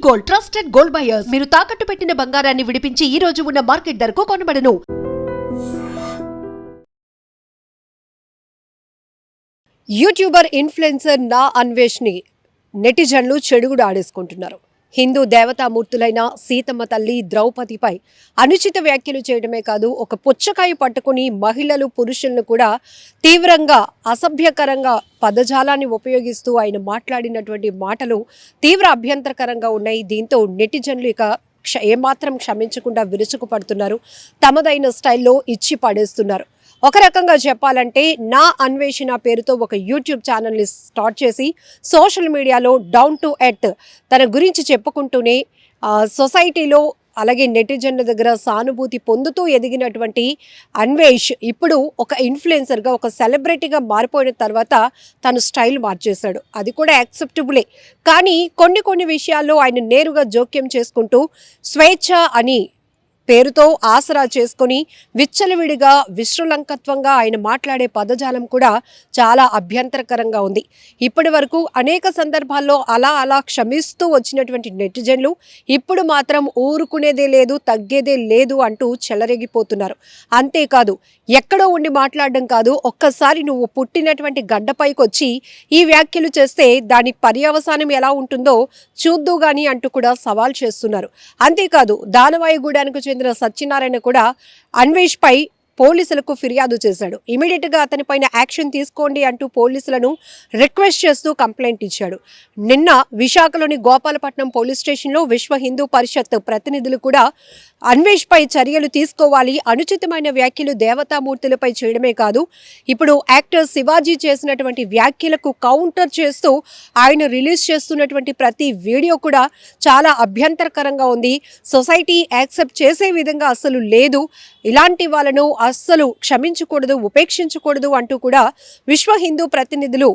Gold, trusted gold buyers. మీరు తాకట్టు పెట్టిన బంగారాన్ని విడిపించి ఈ రోజు ఉన్న మార్కెట్ ధరకు కొనబడను. యూట్యూబర్ ఇన్ఫ్లుయెన్సర్ నా అన్వేష్ని నెటిజన్లు చెడుగుడు ఆడేసుకుంటున్నారు. హిందూ దేవతామూర్తులైన సీతమ్మ తల్లి ద్రౌపదిపై అనుచిత వ్యాఖ్యలు చేయడమే కాదు, ఒక పుచ్చకాయ పట్టుకుని మహిళలు పురుషులను కూడా తీవ్రంగా అసభ్యకరంగా పదజాలాన్ని ఉపయోగిస్తూ ఆయన మాట్లాడినటువంటి మాటలు తీవ్ర అభ్యంతరకరంగా ఉన్నాయి. దీంతో నెటిజన్లు ఇక ఏమాత్రం క్షమించకుండా విరుచుకుపడుతున్నారు. తమదైన స్టైల్లో ఇచ్చి పడేస్తున్నారు. ఒక రకంగా చెప్పాలంటే నా అన్వేషణ పేరుతో ఒక యూట్యూబ్ ఛానల్ని స్టార్ట్ చేసి సోషల్ మీడియాలో డౌన్ టు ఎర్త్ తన గురించి చెప్పుకుంటూనే సొసైటీలో అలాగే నెటిజన్ల దగ్గర సానుభూతి పొందుతూ ఎదిగినటువంటి అన్వేష్ ఇప్పుడు ఒక ఇన్ఫ్లుయెన్సర్గా ఒక సెలబ్రిటీగా మారిపోయిన తర్వాత తను స్టైల్ మార్చేశాడు. అది కూడా యాక్సెప్టబులే. కానీ కొన్ని విషయాల్లో ఆయన నేరుగా జోక్యం చేసుకుంటూ స్వేచ్ఛ అని పేరుతో ఆసరా చేసుకొని విచ్చలవిడిగా విశ్రులంకత్వంగా ఆయన మాట్లాడే పదజాలం కూడా చాలా అభ్యంతరకరంగా ఉంది. ఇప్పటి వరకు అనేక సందర్భాల్లో అలా క్షమిస్తూ వచ్చినటువంటి నెటిజన్లు ఇప్పుడు మాత్రం ఊరుకునేదే లేదు, తగ్గేదే లేదు అంటూ చెలరేగిపోతున్నారు. అంతేకాదు, ఎక్కడో ఉండి మాట్లాడడం కాదు, ఒక్కసారి నువ్వు పుట్టినటువంటి గడ్డపైకి వచ్చి ఈ వ్యాఖ్యలు చేస్తే దాని పర్యవసానం ఎలా ఉంటుందో చూద్దు గాని అంటూ కూడా సవాల్ చేస్తున్నారు. అంతేకాదు, దానవాయిగూడానికి చెందిన సత్యనారాయణ కూడా అన్వేష్ పై పోలీసులకు ఫిర్యాదు చేశాడు. ఇమీడియట్గా అతనిపైన యాక్షన్ తీసుకోండి అంటూ పోలీసులను రిక్వెస్ట్ చేస్తూ కంప్లైంట్ ఇచ్చాడు. నిన్న విశాఖలోని గోపాలపట్నం పోలీస్ స్టేషన్లో విశ్వ హిందూ పరిషత్ ప్రతినిధులు కూడా అన్వేష్ పై చర్యలు తీసుకోవాలి, అనుచితమైన వ్యాఖ్యలు దేవతామూర్తులపై చేయడమే కాదు, ఇప్పుడు యాక్టర్ శివాజీ చేసినటువంటి వ్యాఖ్యలకు కౌంటర్ చేస్తూ ఆయన రిలీజ్ చేస్తున్నటువంటి ప్రతి వీడియో కూడా చాలా అభ్యంతరకరంగా ఉంది. సొసైటీ యాక్సెప్ట్ చేసే విధంగా అసలు లేదు. ఇలాంటి వాళ్ళను అస్సలు క్షమించకూడదు, ఉపేక్షించకూడదు అంటూ కూడా విశ్వ హిందూ ప్రతినిధులు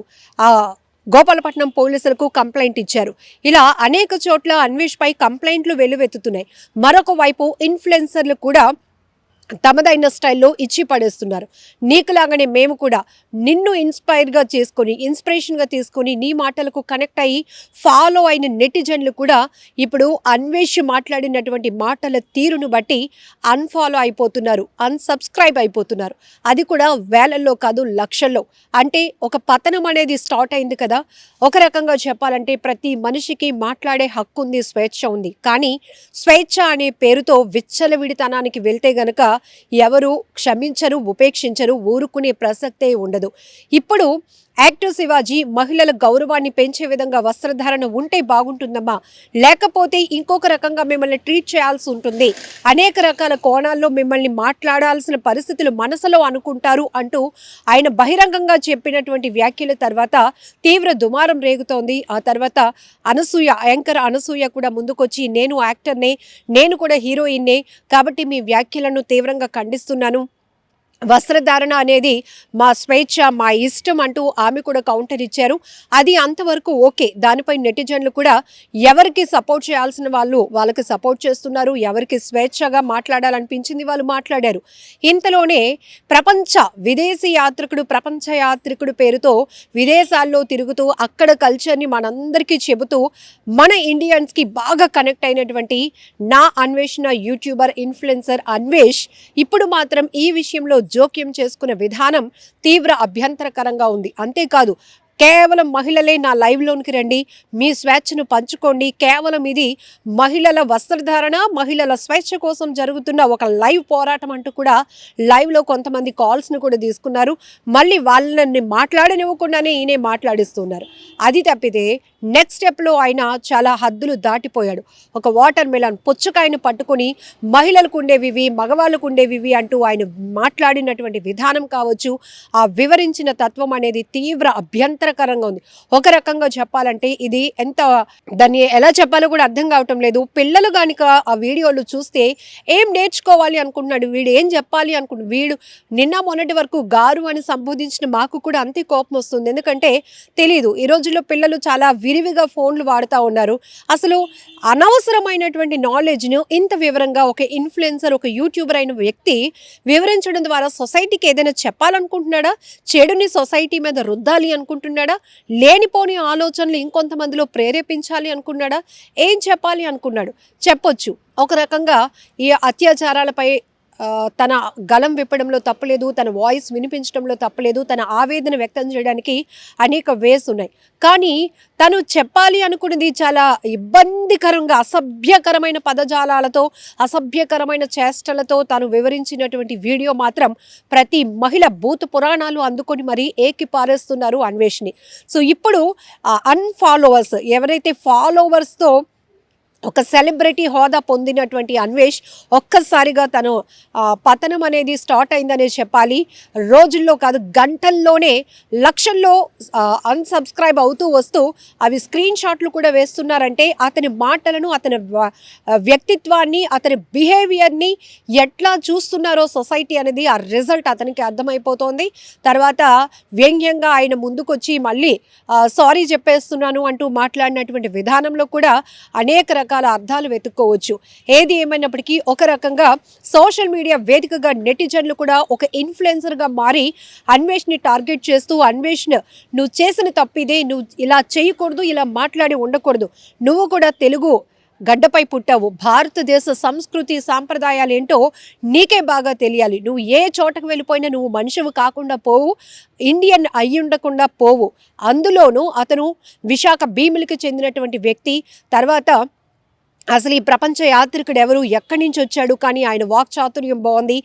గోపాలపట్నం పోలీసులకు కంప్లైంట్ ఇచ్చారు. ఇలా అనేక చోట్ల అన్వేష్ పై కంప్లైంట్లు వెల్లువెత్తుతున్నాయి. మరొక వైపు ఇన్ఫ్లుయెన్సర్లు కూడా తమదైన స్టైల్లో ఇచ్చి పడేస్తున్నారు. నీకులాగానే మేము కూడా నిన్ను ఇన్స్పిరేషన్గా తీసుకొని నీ మాటలకు కనెక్ట్ అయ్యి ఫాలో అయిన నెటిజన్లు కూడా ఇప్పుడు అన్వేష్ మాట్లాడినటువంటి మాటల తీరును బట్టి అన్ఫాలో అయిపోతున్నారు, అన్సబ్స్క్రైబ్ అయిపోతున్నారు. అది కూడా వేలల్లో కాదు, లక్షల్లో. అంటే ఒక పతనం అనేది స్టార్ట్ అయింది కదా. ఒక రకంగా చెప్పాలంటే ప్రతి మనిషికి మాట్లాడే హక్కు ఉంది, స్వేచ్ఛ ఉంది. కానీ స్వేచ్ఛ అనే పేరుతో విచ్చలవిడితనానికి వెళ్తే గనక ఎవరు క్షమించరు, ఉపేక్షించరు, ఊరుకునే ప్రసక్తే ఉండదు. ఇప్పుడు యాక్టర్ శివాజీ మహిళల గౌరవాన్ని పెంచే విధంగా వస్త్రధారణ ఉంటే బాగుంటుందమ్మా, లేకపోతే ఇంకొక రకంగా మిమ్మల్ని ట్రీట్ చేయాల్సి ఉంటుంది, అనేక రకాల కోణాల్లో మిమ్మల్ని మాట్లాడాల్సిన పరిస్థితులు మనసులో అనుకుంటారు అంటూ ఆయన బహిరంగంగా చెప్పినటువంటి వ్యాఖ్యల తర్వాత తీవ్ర దుమారం రేగుతోంది. ఆ తర్వాత యాంకర్ అనసూయ కూడా ముందుకొచ్చి నేను యాక్టర్నే, నేను కూడా హీరోయిన్నే, కాబట్టి మీ వ్యాఖ్యలను తీవ్రంగా ఖండిస్తున్నాను, వస్త్రధారణ అనేది మా స్వేచ్ఛ, మా ఇష్టం అంటూ ఆమె కూడా కౌంటర్ ఇచ్చారు. అది అంతవరకు ఓకే. దానిపై నెటిజన్లు కూడా ఎవరికి సపోర్ట్ చేయాల్సిన వాళ్ళు వాళ్ళకి సపోర్ట్ చేస్తున్నారు, ఎవరికి స్వేచ్ఛగా మాట్లాడాలనిపించింది వాళ్ళు మాట్లాడారు. ఇంతలోనే విదేశీ యాత్రికుడు పేరుతో విదేశాల్లో తిరుగుతూ అక్కడ కల్చర్ని మనందరికీ చెబుతూ మన ఇండియన్స్కి బాగా కనెక్ట్ అయినటువంటి నా అన్వేషణ యూట్యూబర్ ఇన్ఫ్లుయెన్సర్ అన్వేష్ ఇప్పుడు మాత్రం ఈ విషయంలో జోక్యం చేసుకున్న విధానం తీవ్ర అభ్యంతరకరంగా ఉంది. అంతేకాదు, కేవలం మహిళలే నా లైవ్లోనికి రండి, మీ స్వేచ్ఛను పంచుకోండి, కేవలం ఇది మహిళల వస్త్రధారణ, మహిళల స్వేచ్ఛ కోసం జరుగుతున్న ఒక లైవ్ పోరాటం అంటూ కూడా లైవ్లో కొంతమంది కాల్స్ను కూడా తీసుకున్నారు. మళ్ళీ వాళ్ళని మాట్లాడనివ్వకుండానే ఈయనే మాట్లాడిస్తున్నారు. అది తప్పితే నెక్స్ట్ స్టెప్లో ఆయన చాలా హద్దులు దాటిపోయాడు. ఒక వాటర్ మెలన్ పుచ్చకాయను పట్టుకుని మహిళలకు ఉండేవివి, మగవాళ్ళకు ఉండేవివి అంటూ ఆయన మాట్లాడినటువంటి విధానం కావచ్చు, ఆ వివరించిన తత్వం అనేది తీవ్ర అభ్యంతరకరంగా ఉంది. ఒక రకంగా చెప్పాలంటే ఇది దాన్ని ఎలా చెప్పాలో కూడా అర్థం కావటం లేదు. పిల్లలు కనుక ఆ వీడియోలు చూస్తే ఏం నేర్చుకోవాలి అనుకుంటున్నాడు, వీడు ఏం చెప్పాలి అనుకుంటున్నాడు, వీడు నిన్న మొన్నటి వరకు గారు అని సంబోధించిన మాకు కూడా అంతే కోపం వస్తుంది. ఎందుకంటే తెలీదు, ఈ రోజుల్లో పిల్లలు చాలా విరివిగా ఫోన్లు వాడుతూ ఉన్నారు. అసలు అనవసరమైనటువంటి నాలెడ్జ్ను ఇంత వివరంగా ఒక ఇన్ఫ్లుయెన్సర్, ఒక యూట్యూబర్ అయిన వ్యక్తి వివరించడం ద్వారా సొసైటీకి ఏదైనా చెప్పాలనుకుంటున్నాడా? చెడుని సొసైటీ మీద రుద్దాలి అనుకుంటున్నాడా? లేనిపోని ఆలోచనలు ఇంకొంతమందిలో ప్రేరేపించాలి అనుకున్నాడా? ఏం చెప్పాలి అనుకున్నాడు? చెప్పొచ్చు. ఒక రకంగా ఈ అత్యాచారాలపై తన గలం విప్పడంలో తప్పలేదు, తన వాయిస్ వినిపించడంలో తప్పలేదు, తన ఆవేదన వ్యక్తం చేయడానికి అనేక వేస్ ఉన్నాయి. కానీ తను చెప్పాలి అనుకున్నది చాలా ఇబ్బందికరంగా, అసభ్యకరమైన పదజాలాలతో, అసభ్యకరమైన చేష్టలతో తను వివరించినటువంటి వీడియో మాత్రం ప్రతి మహిళ భూత పురాణాలు అందుకొని మరీ ఏకిపారేస్తున్నారు అన్వేష్ని. సో ఇప్పుడు అన్ఫాలోవర్స్ ఎవరైతే ఫాలోవర్స్తో ఒక సెలబ్రిటీ హోదా పొందినటువంటి అన్వేష్ ఒక్కసారిగా తను పతనం అనేది స్టార్ట్ అయిందనే చెప్పాలి. రోజుల్లో కాదు, గంటల్లోనే లక్షల్లో అన్సబ్స్క్రైబ్ అవుతూ వస్తూ అవి స్క్రీన్ షాట్లు కూడా వేస్తున్నారంటే అతని మాటలను, అతని వ్యక్తిత్వాన్ని, అతని బిహేవియర్ని ఎట్లా చూస్తున్నారో సొసైటీ అనేది ఆ రిజల్ట్ అతనికి అర్థమైపోతోంది. తర్వాత వ్యంగ్యంగా ఆయన ముందుకొచ్చి మళ్ళీ సారీ చెప్పేస్తున్నాను అంటూ మాట్లాడినటువంటి విధానంలో కూడా అనేక రకాల అర్థాలు వెతుక్కోవచ్చు. ఏది ఏమైనప్పటికీ ఒక రకంగా సోషల్ మీడియా వేదికగా నెటిజన్లు కూడా ఒక ఇన్ఫ్లుయెన్సర్గా మారి అన్వేష్ని టార్గెట్ చేస్తూ, అన్వేష్ నువ్వు చేసిన తప్పిదే, నువ్వు ఇలా చేయకూడదు, ఇలా మాట్లాడి ఉండకూడదు, నువ్వు కూడా తెలుగు గడ్డపై పుట్టావు, భారతదేశ సంస్కృతి సాంప్రదాయాలు ఏంటో నీకే బాగా తెలియాలి, నువ్వు ఏ చోటకు వెళ్ళిపోయినా నువ్వు మనిషివి కాకుండా పోవు, ఇండియన్ అయి ఉండకుండా పోవు. అందులోనూ అతను విశాఖ భీములకి చెందినటువంటి వ్యక్తి. తర్వాత అసలు ఈ ప్రపంచ యాత్రికుడు ఎవరు, ఎక్కడి నుంచి వచ్చాడు, కానీ ఆయన వాక్చాతుర్యం బాగుంది,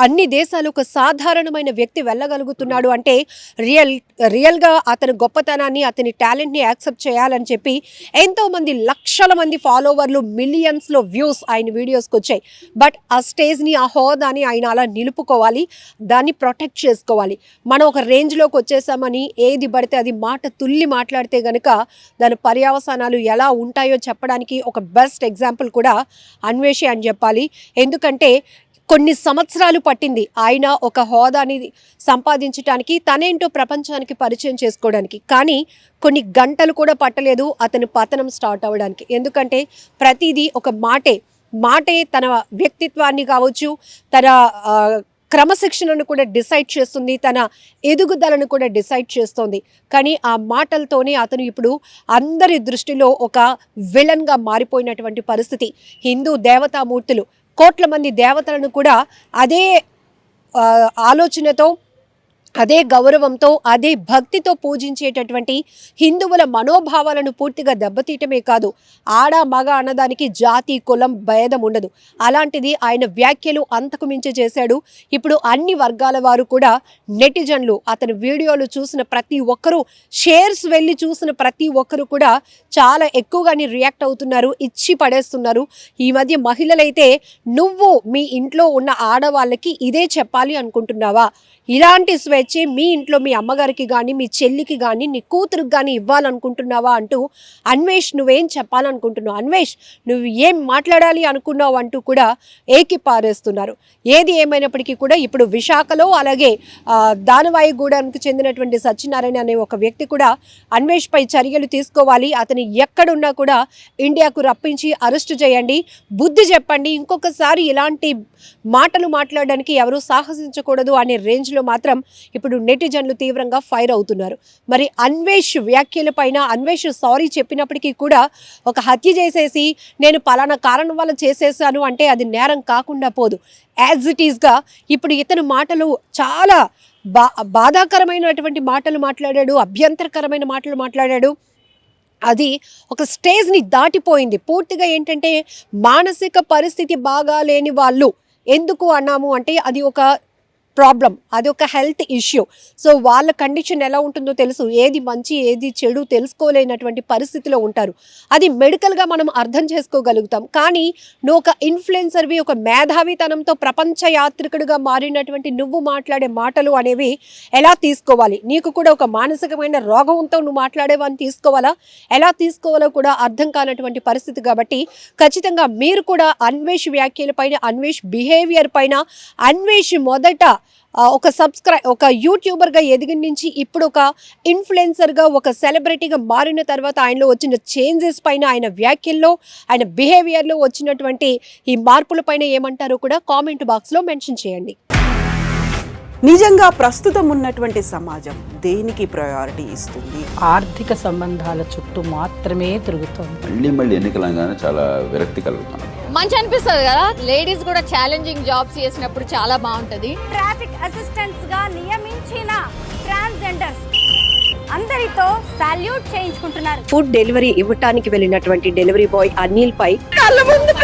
అన్ని దేశాలు ఒక సాధారణమైన వ్యక్తి వెళ్ళగలుగుతున్నాడు అంటే రియల్గా అతని గొప్పతనాన్ని, అతని టాలెంట్ని యాక్సెప్ట్ చేయాలని చెప్పి ఎంతోమంది లక్షల మంది ఫాలోవర్లు, మిలియన్స్లో వ్యూస్ ఆయన వీడియోస్కి వచ్చాయి. బట్ ఆ స్టేజ్ని, ఆ హోదాని ఆయన అలా నిలుపుకోవాలి, దాన్ని ప్రొటెక్ట్ చేసుకోవాలి. మనం ఒక రేంజ్లోకి వచ్చేసామని ఏది పడితే అది మాట తుల్లి మాట్లాడితే కనుక దాని పర్యవసానాలు ఎలా ఉంటాయో చెప్పడానికి ఒక బెస్ట్ ఎగ్జాంపుల్ కూడా అన్వేషి అని చెప్పాలి. ఎందుకంటే కొన్ని సంవత్సరాలు పట్టింది ఆయన ఒక హోదాని సంపాదించడానికి, తనేంటో ప్రపంచానికి పరిచయం చేసుకోవడానికి. కానీ కొన్ని గంటలు కూడా పట్టలేదు అతని పతనం స్టార్ట్ అవ్వడానికి. ఎందుకంటే ప్రతిదీ ఒక మాటే తన వ్యక్తిత్వాన్ని కావచ్చు, తన క్రమశిక్షణను కూడా డిసైడ్ చేస్తుంది, తన ఎదుగుదలను కూడా డిసైడ్ చేస్తుంది. కానీ ఆ మాటలతోనే అతను ఇప్పుడు అందరి దృష్టిలో ఒక విలన్గా మారిపోయినటువంటి పరిస్థితి. హిందూ దేవతామూర్తులు, కోట్ల మంది దేవతలను కూడా అదే ఆలోచనతో, అదే గౌరవంతో, అదే భక్తితో పూజించేటటువంటి హిందువుల మనోభావాలను పూర్తిగా దెబ్బతీయటమే కాదు, ఆడ మగ అన్నదానికి జాతి కులం భేదం ఉండదు. అలాంటిది ఆయన వ్యాఖ్యలు అంతకు మించి చేశాడు. ఇప్పుడు అన్ని వర్గాల వారు కూడా నెటిజన్లు, అతని వీడియోలు చూసిన ప్రతి ఒక్కరూ, షేర్స్ వెళ్ళి చూసిన ప్రతి ఒక్కరు కూడా చాలా ఎక్కువగానే రియాక్ట్ అవుతున్నారు, ఇచ్చి పడేస్తున్నారు. ఈ మధ్య మహిళలైతే నువ్వు మీ ఇంట్లో ఉన్న ఆడవాళ్ళకి ఇదే చెప్పాలి అనుకుంటున్నావా, ఇలాంటి స్వేచ్ఛే మీ ఇంట్లో మీ అమ్మగారికి కానీ, మీ చెల్లికి కానీ, నీ కూతురికి కానీ ఇవ్వాలనుకుంటున్నావా అంటూ అన్వేష్ నువ్వేం చెప్పాలనుకుంటున్నావు, అన్వేష్ నువ్వు ఏం మాట్లాడాలి అనుకున్నావు అంటూ కూడా ఏకిపారేస్తున్నారు. ఏది ఏమైనప్పటికీ కూడా ఇప్పుడు విశాఖలో, అలాగే దానవాయిగూడానికి చెందినటువంటి సత్యనారాయణ అనే ఒక వ్యక్తి కూడా అన్వేష్పై చర్యలు తీసుకోవాలి, అతని ఎక్కడున్నా కూడా ఇండియాకు రప్పించి అరెస్టు చేయండి, బుద్ధి చెప్పండి, ఇంకొకసారి ఇలాంటి మాటలు మాట్లాడడానికి ఎవరూ సాహసించకూడదు అనే రేంజ్లో మాత్రం ఇప్పుడు నెటిజన్లు తీవ్రంగా ఫైర్ అవుతున్నారు. మరి అన్వేష్ వ్యాఖ్యలపైన అన్వేష్ సారీ చెప్పినప్పటికీ కూడా ఒక హత్య చేసేసి నేను పలానా కారణం వల్ల చేసేసాను అంటే అది నేరం కాకుండా పోదు. యాజ్ ఇట్ ఈస్గా ఇప్పుడు ఇతని మాటలు చాలా బాధాకరమైనటువంటి మాటలు మాట్లాడాడు, అభ్యంతరకరమైన మాటలు మాట్లాడాడు. అది ఒక స్టేజ్ని దాటిపోయింది. పూర్తిగా ఏంటంటే మానసిక పరిస్థితి బాగా లేని వాళ్ళు ఎందుకు అన్నాము అంటే అది ఒక ప్రాబ్లం, అది ఒక హెల్త్ ఇష్యూ. సో వాళ్ళ కండిషన్ ఎలా ఉంటుందో తెలుసు, ఏది మంచి ఏది చెడు తెలుసుకోలేనటువంటి పరిస్థితిలో ఉంటారు. అది మెడికల్గా మనం అర్థం చేసుకోగలుగుతాం. కానీ నువ్వు ఒక ఇన్ఫ్లుయెన్సర్వి, ఒక మేధావితనంతో ప్రపంచ యాత్రికుడిగా మారినటువంటి నువ్వు మాట్లాడే మాటలు అనేవి ఎలా తీసుకోవాలి, నీకు కూడా ఒక మానసికమైన రోగంతో నువ్వు మాట్లాడేవని తీసుకోవాలా, ఎలా తీసుకోవాలో కూడా అర్థం కానటువంటి పరిస్థితి. కాబట్టి ఖచ్చితంగా మీరు కూడా అన్వేష్ వ్యాఖ్యల పైన, అన్వేష్ బిహేవియర్ పైన, అన్వేష్ మొదట ఒక యూట్యూబర్గా ఎదిగిన నుంచి ఇప్పుడు ఒక ఇన్ఫ్లుయెన్సర్గా ఒక సెలబ్రిటీగా మారిన తర్వాత ఆయనలో వచ్చిన చేంజెస్ పైన, ఆయన వ్యాఖ్యల్లో, ఆయన బిహేవియర్లో వచ్చినటువంటి ఈ మార్పుల పైన ఏమంటారో కూడా కామెంట్ బాక్స్లో మెన్షన్ చేయండి. నిజంగా ప్రస్తుతం ఉన్నటువంటి సమాజం దేనికి ప్రయారిటీ ఇస్తుంది? ఆర్థిక సంబంధాల చుట్టూ మాత్రమే తిరుగుతోంది. మళ్ళీ ఎన్నికలంగానే చాలా విరక్తి కలుగుతాను. మంచి అనిపిస్తుంది కదా, లేడీస్ కూడా ఛాలెంజింగ్ జాబ్స్ చేసినప్పుడు చాలా బాగుంటది. ట్రాఫిక్ అసిస్టెంట్స్ గా నియమించిన ట్రాన్స్జెండర్స్ అందరితో సాల్యూట్ చేయించుకుంటున్నారు. ఫుడ్ డెలివరీ ఇవ్వటానికి వెళ్ళినటువంటి డెలివరీ బాయ్ అనిల్ పై కళ్ళ ముందు